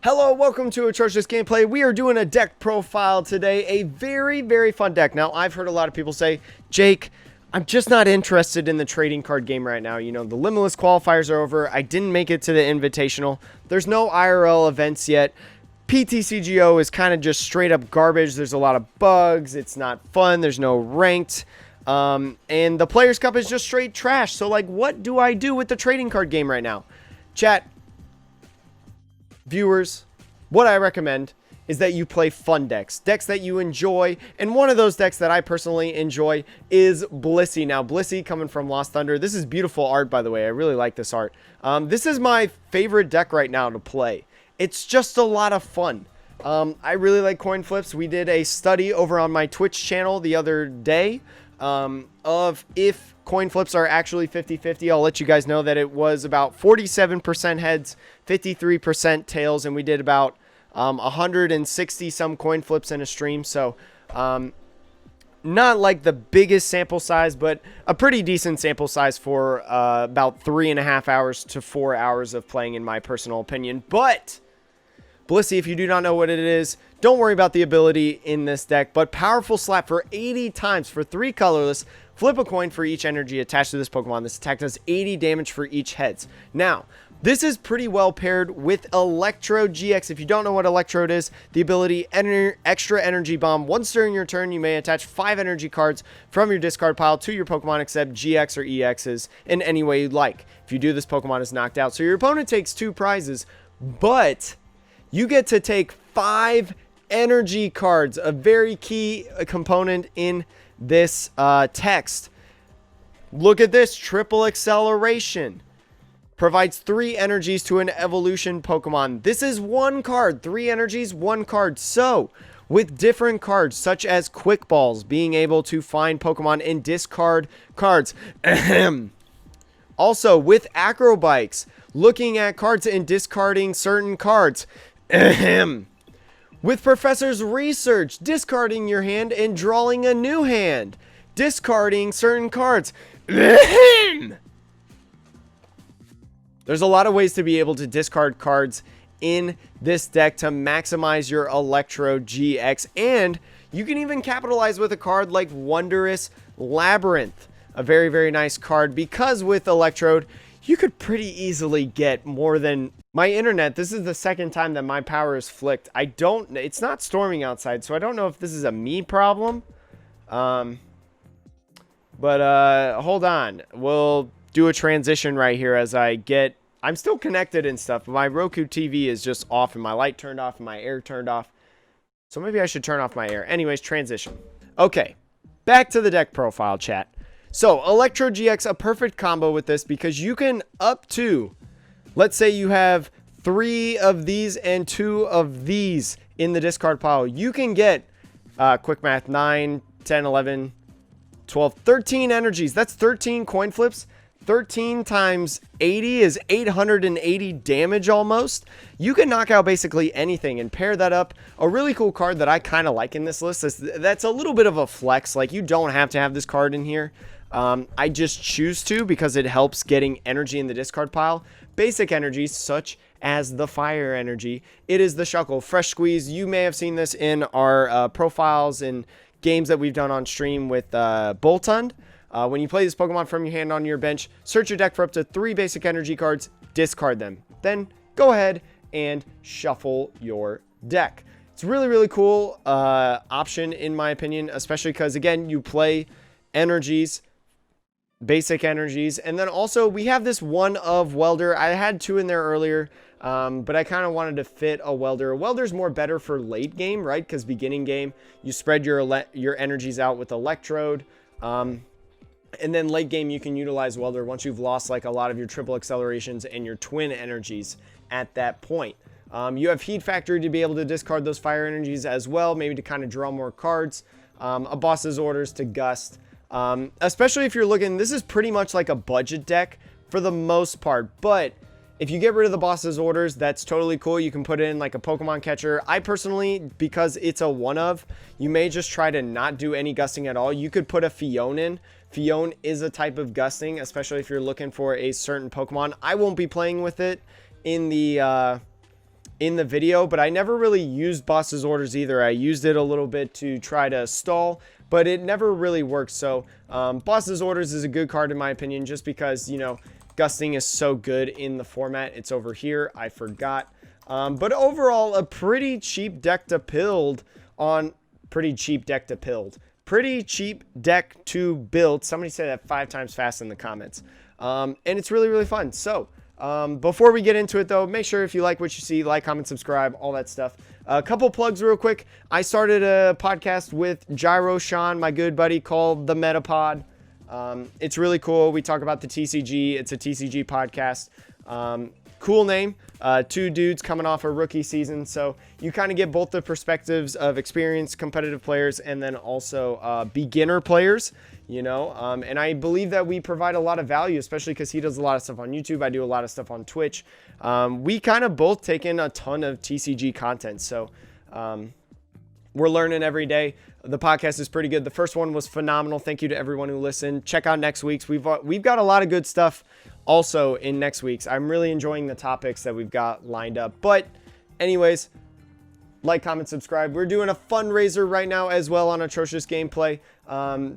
Hello, welcome to Atrocious Gameplay. We are doing a deck profile today, a very fun deck. Now, I've heard a lot of people say, Jake, I'm just not interested in the trading card game right now. You know, the Limitless Qualifiers are over. I didn't make it to the Invitational. There's no IRL events yet. PTCGO is kind of just straight up garbage. There's a lot of bugs. It's not fun. There's no ranked. And the Players' Cup is just straight trash. So, like, what do I do with the trading card game right now? Chat. Viewers, what I recommend is that you play fun decks that you enjoy, and one of those decks that I personally enjoy is Blissey. Now, Blissey coming from Lost Thunder. This is beautiful art, by the way. I really like this art. This is my favorite deck right now to play. It's just a lot of fun. I really like coin flips. We did a study over on my Twitch channel the other day of if coin flips are actually 50-50. I'll let you guys know that it was about 47% heads, 53% tails, and we did about 160 some coin flips in a stream. So not like the biggest sample size, but a pretty decent sample size for about 3.5 hours to 4 hours of playing, in my personal opinion. But Blissey, if you do not know what it is, don't worry about the ability in this deck, but Powerful Slap for 80 times for 3 colorless. Flip a coin for each energy attached to this Pokemon. This attack does 80 damage for each heads. Now, this is pretty well paired with Electrode GX. If you don't know what Electrode is, the ability Extra Energy Bomb. Once during your turn, you may attach 5 energy cards from your discard pile to your Pokemon except GX or EXs in any way you'd like. If you do, this Pokemon is knocked out. So your opponent takes 2 prizes, but you get to take 5 energy cards, a very key component in this text. Look at this, triple acceleration. Provides 3 energies to an evolution Pokemon. This is 1 card, 3 energies, 1 card. So, with different cards, such as Quick Balls, being able to find Pokemon and discard cards. Also, with Acro Bikes, looking at cards and discarding certain cards. With Professor's Research, discarding your hand and drawing a new hand. Discarding certain cards. There's a lot of ways to be able to discard cards in this deck to maximize your Electrode GX. And you can even capitalize with a card like Wondrous Labyrinth. A very nice card, because with Electrode, you could pretty easily get more than... My internet, this is the second time that my power is flicked. It's not storming outside, so I don't know if this is a me problem. But hold on. We'll do a transition right here as I'm still connected and stuff, but my Roku TV is just off and my light turned off and my air turned off. So maybe I should turn off my air. Anyways, transition. Okay, back to the deck profile, chat. So, Electrode GX, a perfect combo with this, because you can up to... Let's say you have 3 of these and 2 of these in the discard pile. You can get, quick math, 9, 10, 11, 12, 13 energies. That's 13 coin flips. 13 times 80 is 880 damage almost. You can knock out basically anything and pair that up. A really cool card that I kind of like in this list that's a little bit of a flex. Like, you don't have to have this card in here. I just choose to because it helps getting energy in the discard pile. Basic energies such as the fire energy. It is the Shuckle Fresh Squeeze. You may have seen this in our profiles and games that we've done on stream with Boltund. When you play this Pokemon from your hand on your bench, search your deck for up to 3 basic energy cards, discard them. Then go ahead and shuffle your deck. It's really cool option in my opinion, especially because, again, you play energies, basic energies, and then also we have this one of Welder. I had 2 in there earlier, but I kind of wanted to fit a Welder. A Welder's more better for late game, right? Because beginning game, you spread your energies out with Electrode, and then late game you can utilize Welder once you've lost like a lot of your triple accelerations and your twin energies at that point. You have Heat Factory to be able to discard those fire energies as well, maybe to kind of draw more cards. A Boss's Orders to Gust. Especially if you're looking, this is pretty much like a budget deck for the most part, but if you get rid of the Boss's Orders, that's totally cool. You can put in like a Pokemon catcher. I personally, because it's a one of, you may just try to not do any gusting at all. You could put a Fione in. Fione is a type of gusting, especially if you're looking for a certain Pokemon. I won't be playing with it in the in the video, but I never really used Boss's Orders either. I used it a little bit to try to stall, but it never really worked. So Boss's Orders is a good card in my opinion, just because, you know, Gusting is so good in the format. It's over here. I forgot. But overall, a pretty cheap deck to build on. Pretty cheap deck to build. Pretty cheap deck to build. Somebody said that 5 times fast in the comments. And it's really, really fun. So before we get into it though, make sure if you like what you see, like, comment, subscribe, all that stuff. A couple plugs real quick. I started a podcast with Gyro Sean, my good buddy, called The Metapod. It's really cool. We talk about the TCG. It's a TCG podcast. Cool name. 2 dudes coming off a rookie season, so you kind of get both the perspectives of experienced competitive players and then also beginner players, you know. And I believe that we provide a lot of value, especially because he does a lot of stuff on YouTube. I do a lot of stuff on Twitch. We kind of both take in a ton of TCG content, so we're learning every day. The podcast is pretty good. The first one was phenomenal. Thank you to everyone who listened. Check out next week's. We've got a lot of good stuff also in next week's. I'm really enjoying the topics that we've got lined up. But anyways, like, comment, subscribe. We're doing a fundraiser right now as well on Atrocious Gameplay.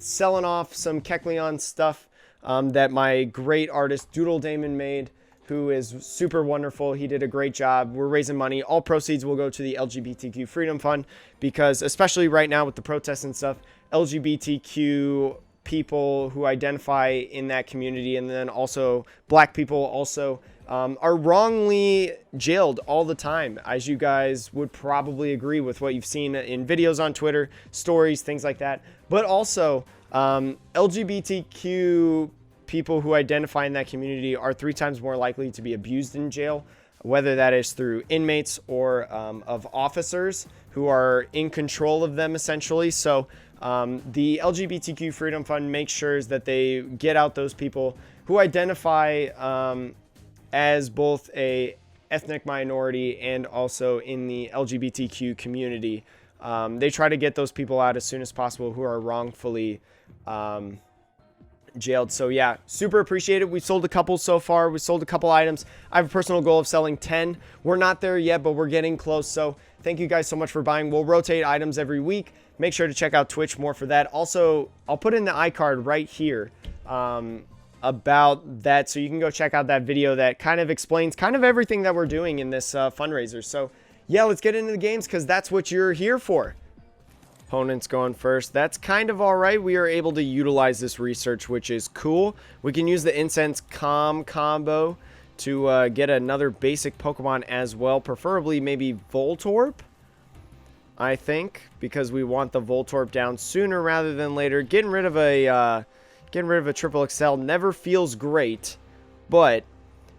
Selling off some Kecleon stuff that my great artist Doodle Damon made, who is super wonderful. He did a great job. We're raising money. All proceeds will go to the LGBTQ Freedom Fund, because especially right now with the protests and stuff, LGBTQ people who identify in that community, and then also black people also are wrongly jailed all the time, as you guys would probably agree with what you've seen in videos on Twitter, stories, things like that. But also LGBTQ people who identify in that community are 3 times more likely to be abused in jail, whether that is through inmates or of officers who are in control of them, essentially. So the LGBTQ Freedom Fund makes sure that they get out those people who identify as both a ethnic minority and also in the LGBTQ community. They try to get those people out as soon as possible who are wrongfully jailed. So yeah, super appreciate it. We've sold a couple so far. We sold a couple items. I have a personal goal of selling 10. We're not there yet, but we're getting close. So thank you guys so much for buying. We'll rotate items every week. Make sure to check out Twitch more for that. Also, I'll put in the iCard right here about that, so you can go check out that video that kind of explains kind of everything that we're doing in this fundraiser. So yeah, let's get into the games, because that's what you're here for. Opponents going first. That's kind of all right. We are able to utilize this research, which is cool. We can use the Incense Calm combo to get another basic Pokemon as well, preferably maybe Voltorb, I think, because we want the Voltorb down sooner rather than later. Getting rid of a Triple XL never feels great, but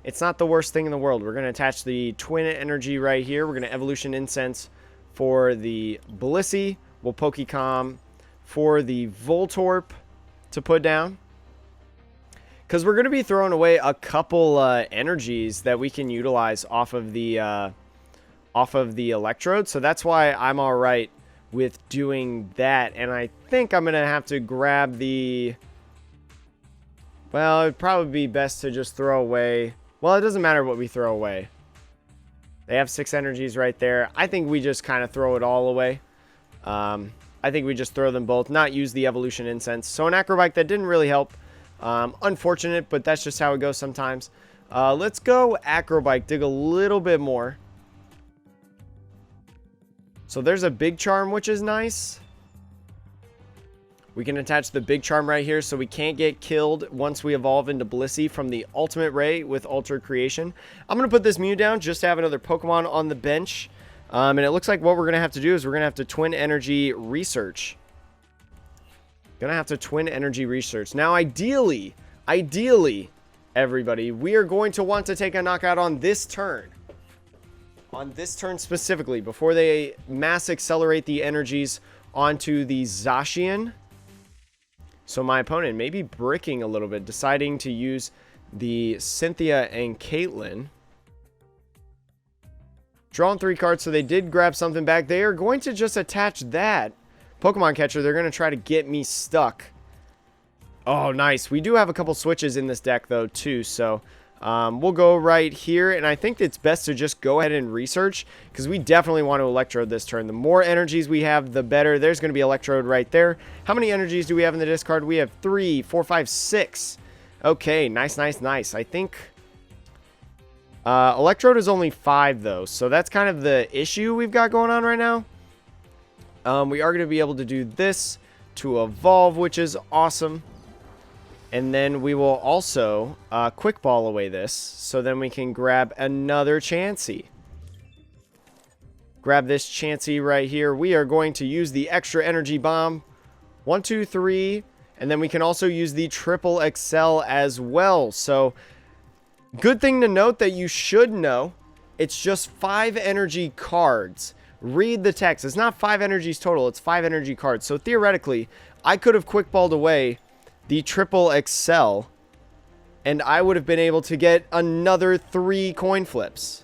it's not the worst thing in the world. We're going to attach the Twin Energy right here. We're going to Evolution Incense for the Blissey. We'll Pokecom for the Voltorb to put down, because we're going to be throwing away a couple energies that we can utilize off of the Electrode. So that's why I'm all right with doing that. And I think I'm going to have to grab the... Well, it'd probably be best to just throw away... Well, it doesn't matter what we throw away. They have 6 energies right there. I think we just kind of throw it all away. I think we just throw them both, not use the Evolution Incense. So an Acrobike that didn't really help. Unfortunate, but that's just how it goes sometimes. Let's go Acrobike, dig a little bit more. So there's a Big Charm, which is nice. We can attach the Big Charm right here, so we can't get killed once we evolve into Blissey from the Ultimate Ray with Ultra Creation. I'm going to put this Mew down just to have another Pokemon on the bench. And it looks like what we're going to have to do is we're going to have to Twin Energy Research. Going to have to Twin Energy Research. Now, ideally, everybody, we are going to want to take a knockout on this turn. On this turn specifically, before they mass accelerate the energies onto the Zacian. So my opponent may be bricking a little bit, deciding to use the Cynthia and Caitlyn. Drawing 3 cards, so they did grab something back. They are going to just attach that Pokemon Catcher. They're going to try to get me stuck. Oh, nice. We do have a couple switches in this deck, though, too. So We'll go right here, and I think it's best to just go ahead and research, because we definitely want to Electrode this turn. The more energies we have, the better. There's going to be Electrode right there. How many energies do we have in the discard? We have 3, 4, 5, 6. Okay, nice, nice, nice. I think Electrode is only 5, though, so that's kind of the issue we've got going on right now. We are going to be able to do this to evolve, which is awesome. And then we will also quick ball away this, so then we can grab another Chansey. Grab this Chansey right here. We are going to use the extra energy bomb. 1, 2, 3. And then we can also use the triple XL as well. So, good thing to note that you should know. It's just 5 energy cards. Read the text. It's not 5 energies total. It's 5 energy cards. So theoretically, I could have quick balled away the triple XL, and I would have been able to get another 3 coin flips.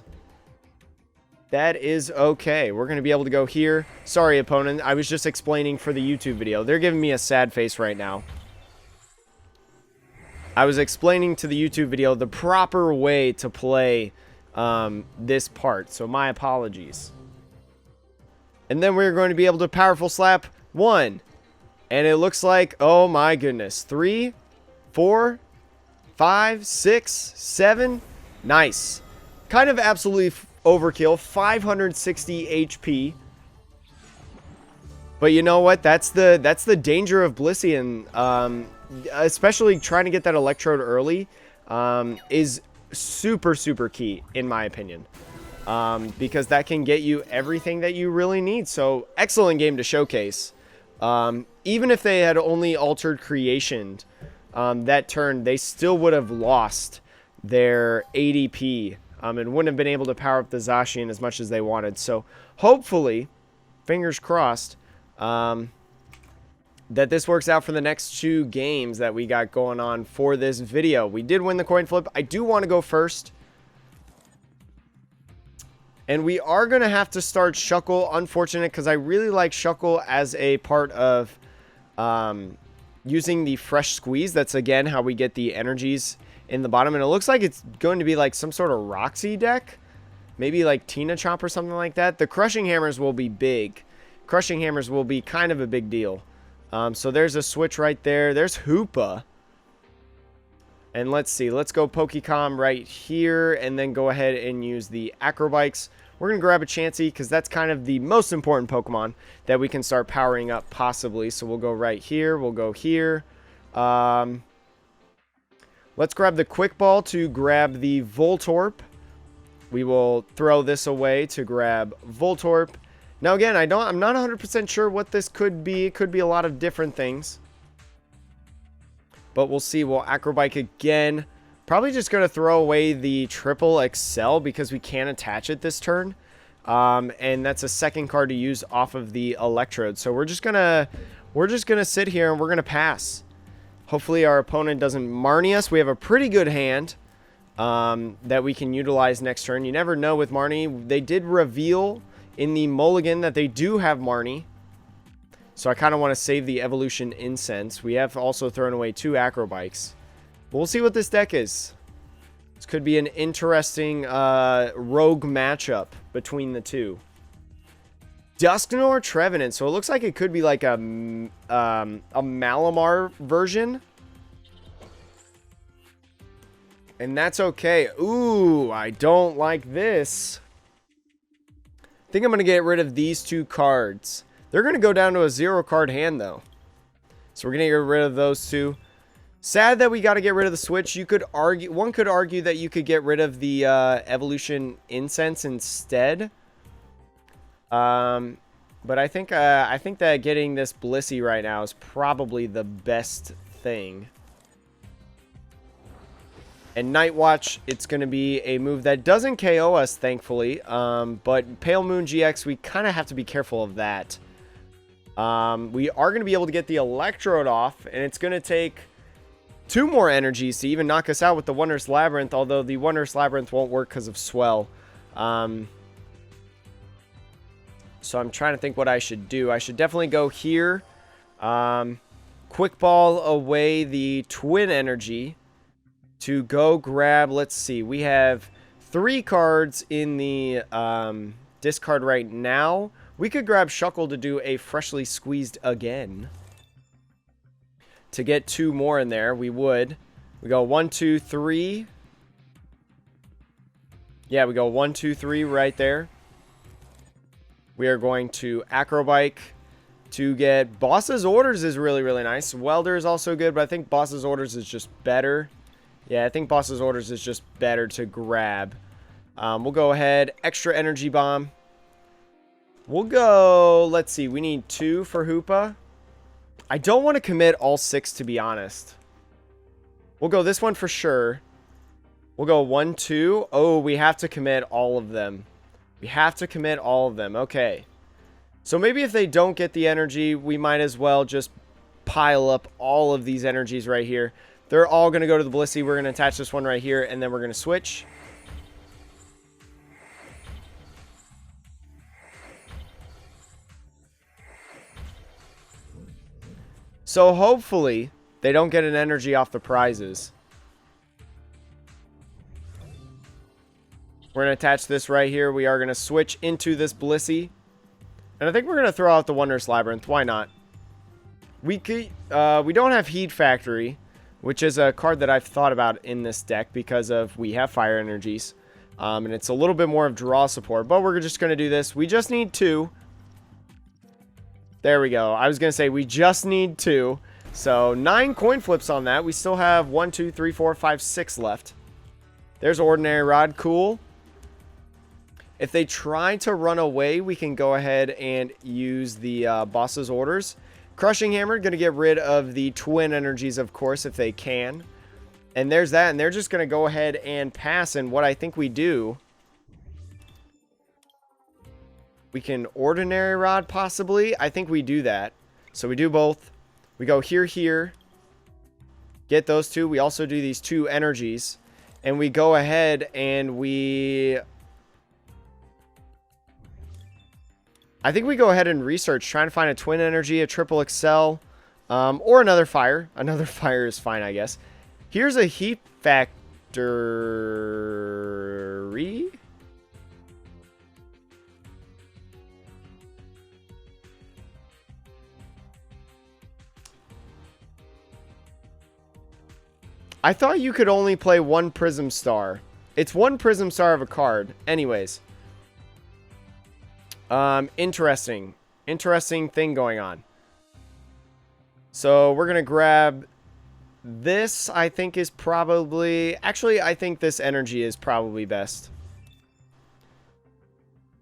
That is okay. We're going to be able to go here. Sorry, opponent. I was just explaining for the YouTube video. They're giving me a sad face right now. I was explaining to the YouTube video the proper way to play this part, so my apologies. And then we're going to be able to powerful slap 1. And it looks like, oh my goodness, 3, 4, 5, 6, 7. Nice. Kind of absolutely overkill. 560 HP. But you know what? That's the danger of Blissey, and especially trying to get that Electrode early is super, super key, in my opinion. Because that can get you everything that you really need. So, excellent game to showcase. Even if they had only altered creation that turn, they still would have lost their ADP and wouldn't have been able to power up the Zacian as much as they wanted. So, hopefully, fingers crossed, that this works out for the next 2 games that we got going on for this video. We did win the coin flip. I do want to go first. And we are going to have to start Shuckle. Unfortunate, because I really like Shuckle as a part of using the fresh squeeze. That's, again, how we get the energies in the bottom. And it looks like it's going to be like some sort of Roxy deck. Maybe like Tina Chomp or something like that. The Crushing Hammers will be big. Crushing Hammers will be kind of a big deal. So there's a switch right there. There's Hoopa. And let's see. Let's go Pokecom right here. And then go ahead and use the Acrobikes. We're going to grab a Chansey, because that's kind of the most important Pokemon that we can start powering up, possibly. So we'll go right here. We'll go here. Let's grab the Quick Ball to grab the Voltorb. We will throw this away to grab Voltorb. Now, again, I'm not 100% sure what this could be. It could be a lot of different things. But we'll see. We'll Acrobike again. Probably just going to throw away the triple XL, because we can't attach it this turn. And that's a second card to use off of the Electrode. So we're just gonna sit here and we're gonna pass. Hopefully our opponent doesn't Marnie us. We have a pretty good hand that we can utilize next turn. You never know with Marnie. They did reveal in the mulligan that they do have Marnie. So I kind of want to save the Evolution Incense. We have also thrown away 2 Acrobikes. We'll see what this deck is. This could be an interesting rogue matchup between the two. Dusknoir Trevenant. So it looks like it could be like a Malamar version. And that's okay. Ooh, I don't like this. I think I'm going to get rid of these 2 cards. They're going to go down to a 0 card hand, though. So we're going to get rid of those 2. Sad that we got to get rid of the switch. One could argue that you could get rid of the Evolution Incense instead. But I think that getting this Blissey right now is probably the best thing. And Night Watch, it's going to be a move that doesn't KO us, thankfully. But Pale Moon GX, we kind of have to be careful of that. We are going to be able to get the Electrode off, and it's going to take 2 more energies to even knock us out with the Wondrous Labyrinth, although the Wondrous Labyrinth won't work because of Swell. So I'm trying to think what I should do. I should definitely go here. Quick Ball away the Twin Energy. to go grab, let's see, we have 3 cards in the discard right now. We could grab Shuckle to do a freshly squeezed again. To get 2 more in there, we would. We go 1, 2, 3. Yeah, we go 1, 2, 3 right there. We are going to Acrobike to get Boss's Orders is really, really nice. Welder is also good, but I think Boss's Orders is just better. Yeah, I think Boss's Orders is just better to grab. We'll go ahead. Extra Energy Bomb. We'll go, let's see, we need 2 for Hoopa. I don't want to commit all 6, to be honest. We'll go this one for sure. We'll go 1, 2. Oh, we have to commit all of them. We have to commit all of them. Okay. So maybe if they don't get the energy, we might as well just pile up all of these energies right here. They're all going to go to the Blissey. We're going to attach this one right here, and then we're going to switch. So hopefully they don't get an energy off the prizes. We're going to attach this right here. We are going to switch into this Blissey. And I think we're going to throw out the Wondrous Labyrinth. Why not? We don't have Heat Factory, which is a card that I've thought about in this deck because of we have fire energies. And it's a little bit more of draw support. But we're just going to do this. We just need 2. There we go. I was going to say we just need 2. So 9 coin flips on that. We still have 1, 2, 3, 4, 5, 6 left. There's Ordinary Rod. Cool. If they try to run away, we can go ahead and use the Boss's Orders. Crushing Hammer, going to get rid of the twin energies, of course, if they can. And there's that. And they're just going to go ahead and pass. And what I think we do, we can Ordinary Rod, possibly. I think we do that. So we do both. We go here, here. Get those 2. We also do these 2 energies. And we go ahead and we... I think we go ahead and research, trying to find a twin energy, a triple excel, or another fire. Another fire is fine, I guess. Here's a Heat Factory. I thought you could only play 1 Prism Star. It's 1 Prism Star of a card. Anyways. Interesting thing going on. So we're going to grab this. I think is probably, actually, I think this energy is probably best.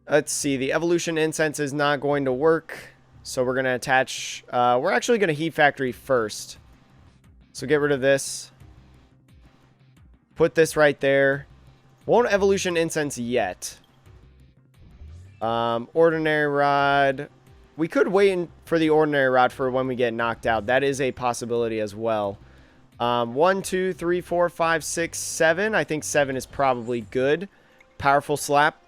Let's see. The Evolution Incense is not going to work. So we're going to attach, we're actually going to Heat Factory first. So get rid of this. Put this right there. Won't Evolution Incense yet. Ordinary Rod. We could wait for the Ordinary Rod for when we get knocked out. That is a possibility as well. 1, 2, 3, 4, 5, 6, 7. I think 7 is probably good. Powerful Slap.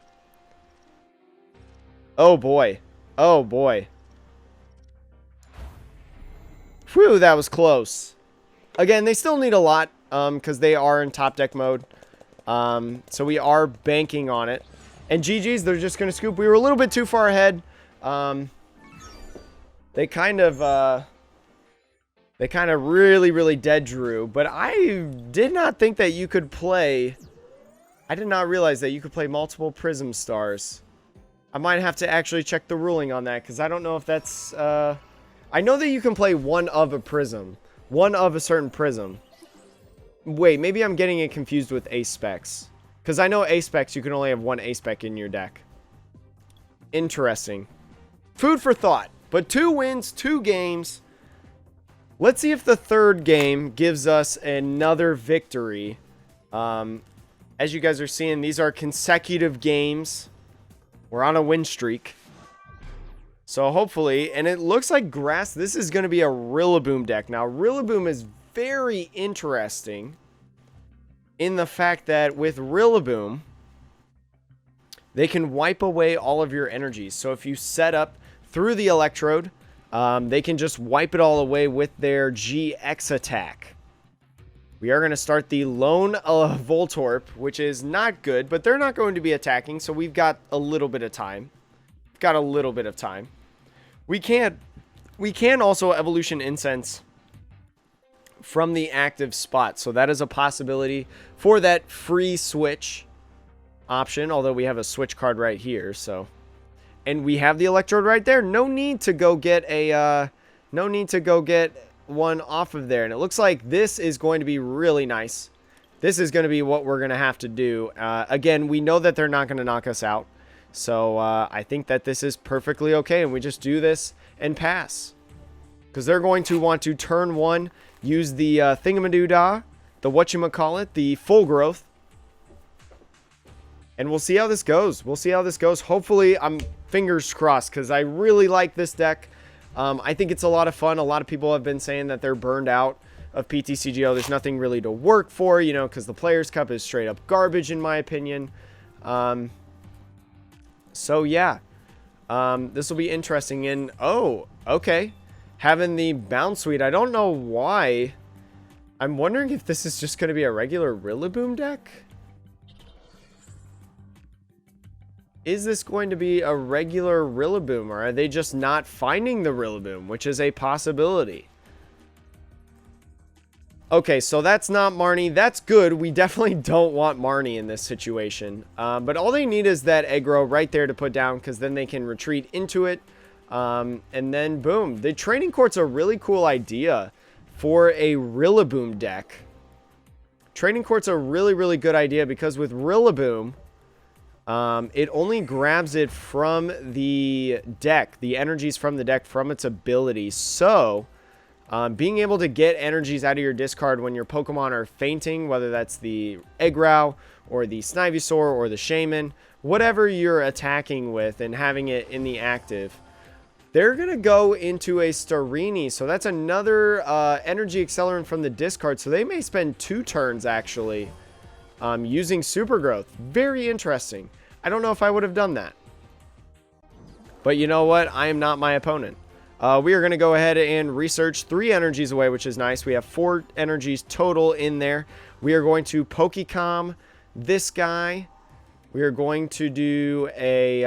Oh boy. Oh boy. Whew, that was close. Again, they still need a lot because they are in top deck mode. So we are banking on it. And GG's, they're just going to scoop. We were a little bit too far ahead. They kind of really, really dead drew. But I did not think that you could play... I did not realize that you could play multiple Prism Stars. I might have to actually check the ruling on that, because I don't know if that's... I know that you can play one of a Prism. One of a certain Prism. Wait, maybe I'm getting it confused with Ace Specs. Because I know Ace Specs, you can only have 1 Ace Spec in your deck. Interesting. Food for thought. But 2 wins, 2 games. Let's see if the 3rd game gives us another victory. As you guys are seeing, these are consecutive games. We're on a win streak. So hopefully, and it looks like grass, this is going to be a Rillaboom deck. Now, Rillaboom is very interesting in the fact that with Rillaboom, they can wipe away all of your energies. So if you set up through the Electrode, they can just wipe it all away with their GX attack. We are going to start the lone Voltorb, which is not good, but they're not going to be attacking, so we've got a little bit of time. Got a little bit of time. We can also Evolution Incense from the active spot, so that is a possibility for that free switch option, although we have a switch card right here, so. And we have the Electrode right there. No need to go get a, one off of there. And it looks like this is going to be really nice. This is going to be what we're going to have to do. Again, we know that they're not going to knock us out. So I think that this is perfectly okay. And we just do this and pass. Because they're going to want to turn one, use the thingamadoodah, the whatchamacallit, the full growth. And we'll see how this goes. We'll see how this goes. Hopefully, I'm fingers crossed because I really like this deck. I think it's a lot of fun. A lot of people have been saying that they're burned out of PTCGO. There's nothing really to work for, you know, because the Players' Cup is straight up garbage, in my opinion. So, yeah. This will be interesting. And, oh, okay. Having the Bounce Suite. I don't know why. I'm wondering if this is just going to be a regular Rillaboom deck. Is this going to be a regular Rillaboom, or are they just not finding the Rillaboom, which is a possibility? Okay, so that's not Marnie. That's good. We definitely don't want Marnie in this situation. But all they need is that aggro right there to put down, because then they can retreat into it. And then, boom. The Training Court's a really cool idea for a Rillaboom deck. Training Court's a really, really good idea, because with Rillaboom, it only grabs it from the deck, the energies from the deck, from its ability. So, being able to get energies out of your discard when your Pokemon are fainting, whether that's the Eggrow or the Snivysaur or the Shaman, whatever you're attacking with and having it in the active, they're going to go into a Starini. So that's another energy accelerant from the discard. So they may spend 2 turns, actually, using Super Growth. Very interesting. I don't know if I would have done that. But you know what? I am not my opponent. We are going to go ahead and research 3 energies away, which is nice. We have 4 energies total in there. We are going to Pokecom this guy. We are going to do a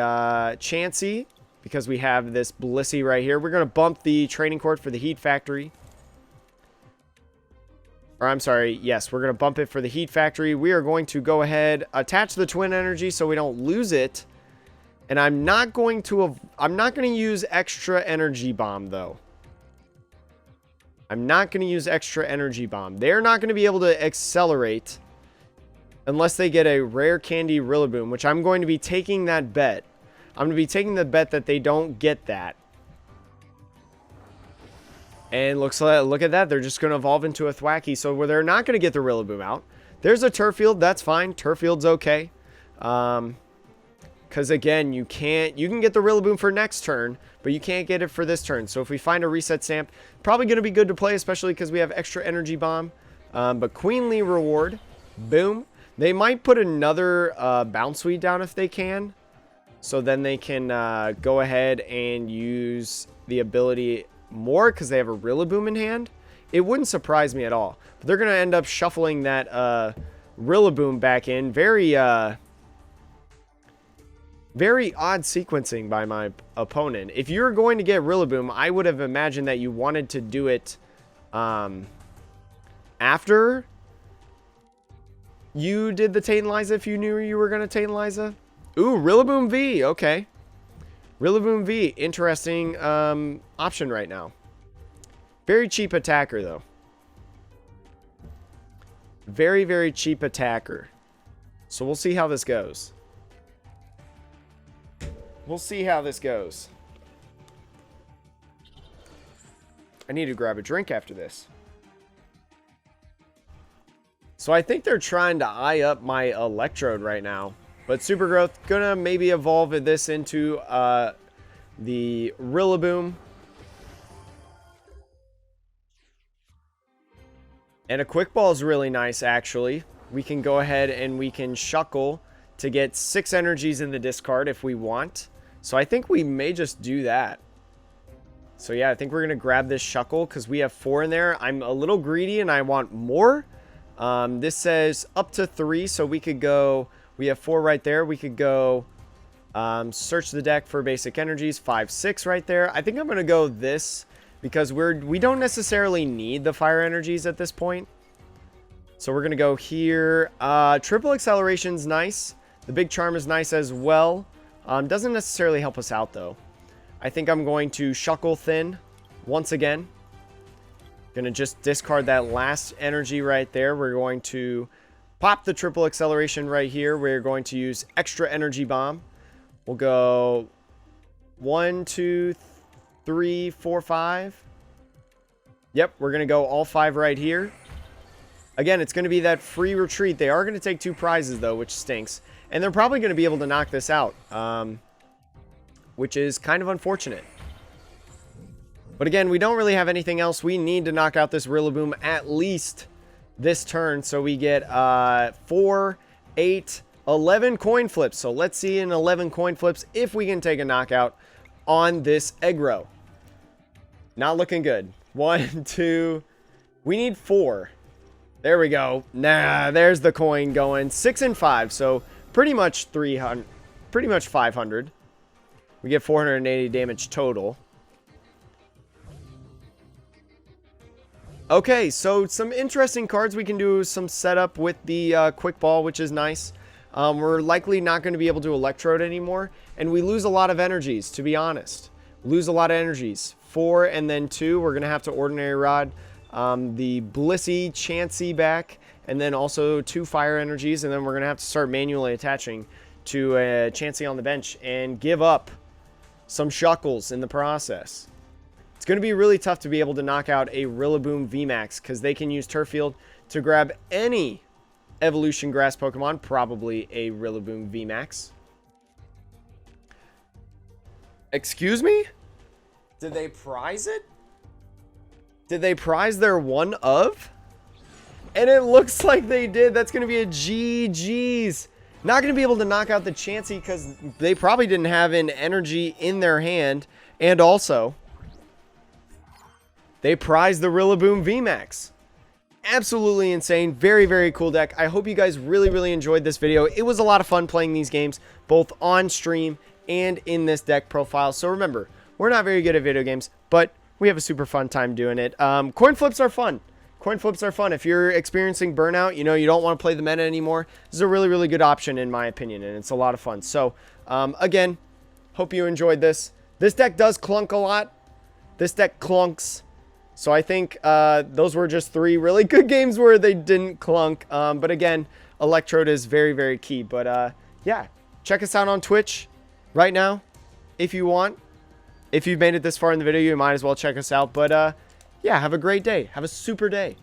Chansey, because we have this Blissey right here. We're going to bump the Training Court for the Heat Factory. Or I'm sorry, yes, we're going to bump it for the Heat Factory. We are going to go ahead, attach the Twin Energy so we don't lose it. And I'm not going to use extra Energy Bomb, though. I'm not going to use extra Energy Bomb. They're not going to be able to accelerate unless they get a Rare Candy Rillaboom, which I'm going to be taking that bet. I'm going to be taking the bet that they don't get that. And look at that. They're just going to evolve into a Thwackey. So where they're not going to get the Rillaboom out. There's a Turffield. That's fine. Turffield's okay. Because again, you can get the Rillaboom for next turn, but you can't get it for this turn. So if we find a reset stamp, probably going to be good to play, especially because we have extra Energy Bomb. But Queenly Reward. Boom. They might put another Bounce Suite down if they can. So then they can go ahead and use the ability more because they have a Rillaboom in hand. It wouldn't surprise me at all. But they're going to end up shuffling that Rillaboom back in. Very odd sequencing by my opponent. If you're going to get Rillaboom, I would have imagined that you wanted to do it after you did the Tantaliza if you knew you were going to Tantaliza. Ooh, Rillaboom V. Okay. Rillaboom V. Interesting option right now. Very cheap attacker, though. Very, very cheap attacker. So we'll see how this goes. We'll see how this goes. I need to grab a drink after this. So I think they're trying to eye up my Electrode right now. But Super Growth, gonna maybe evolve this into the Rillaboom. And a Quick Ball is really nice, actually. We can go ahead and we can Shuckle to get 6 energies in the discard if we want. So I think we may just do that. So yeah, I think we're going to grab this Shuckle because we have 4 in there. I'm a little greedy and I want more. This says up to 3, so we could go, we have 4 right there. We could go search the deck for basic energies, 5, 6 right there. I think I'm going to go this because we don't necessarily need the fire energies at this point. So we're going to go here. Triple acceleration's nice. The big charm is nice as well. Doesn't necessarily help us out though. I think I'm going to shuckle thin once again. Gonna just discard that last energy right there. We're going to pop the triple acceleration right here. We're going to use extra energy bomb. We'll go 1, 2, 3, 4, 5. Yep, we're gonna go all 5 right here. Again, it's gonna be that free retreat. They are gonna take 2 prizes though, which stinks. And they're probably gonna be able to knock this out, which is kind of unfortunate. But again, we don't really have anything else. We need to knock out this Rillaboom at least this turn. So we get 4, 8, 11 coin flips. So let's see in 11 coin flips if we can take a knockout on this Aggro. Not looking good. 1, 2. We need 4. There we go. Nah, there's the coin going. 6 and 5. So pretty much 300. Pretty much 500. We get 480 damage total. Okay, so some interesting cards. We can do some setup with the quick ball, which is nice. We're likely not going to be able to electrode anymore, and we lose a lot of energies, to be honest. Lose a lot of energies. 4 and then 2. We're going to have to Ordinary Rod the Blissey Chansey back, and then also 2 fire energies, and then we're going to have to start manually attaching to a Chansey on the bench and give up some shuckles in the process. It's going to be really tough to be able to knock out a Rillaboom VMAX because they can use Turf Field to grab any Evolution Grass Pokemon, probably a Rillaboom VMAX. Excuse me? Did they prize it? Did they prize their one of? And it looks like they did. That's going to be a GG's. Not going to be able to knock out the Chansey because they probably didn't have an energy in their hand. And also, they prized the Rillaboom VMAX. Absolutely insane. Very, very cool deck. I hope you guys really, really enjoyed this video. It was a lot of fun playing these games, both on stream and in this deck profile. So remember, we're not very good at video games, but we have a super fun time doing it. Coin flips are fun. Coin flips are fun. If you're experiencing burnout, you know, you don't want to play the meta anymore, this is a really, really good option in my opinion, and it's a lot of fun. So, again, hope you enjoyed this. This deck does clunk a lot. This deck clunks. So I think those were just 3 really good games where they didn't clunk. But again, Electrode is very, very key. But yeah, check us out on Twitch right now if you want. If you've made it this far in the video, you might as well check us out. But yeah, have a great day. Have a super day.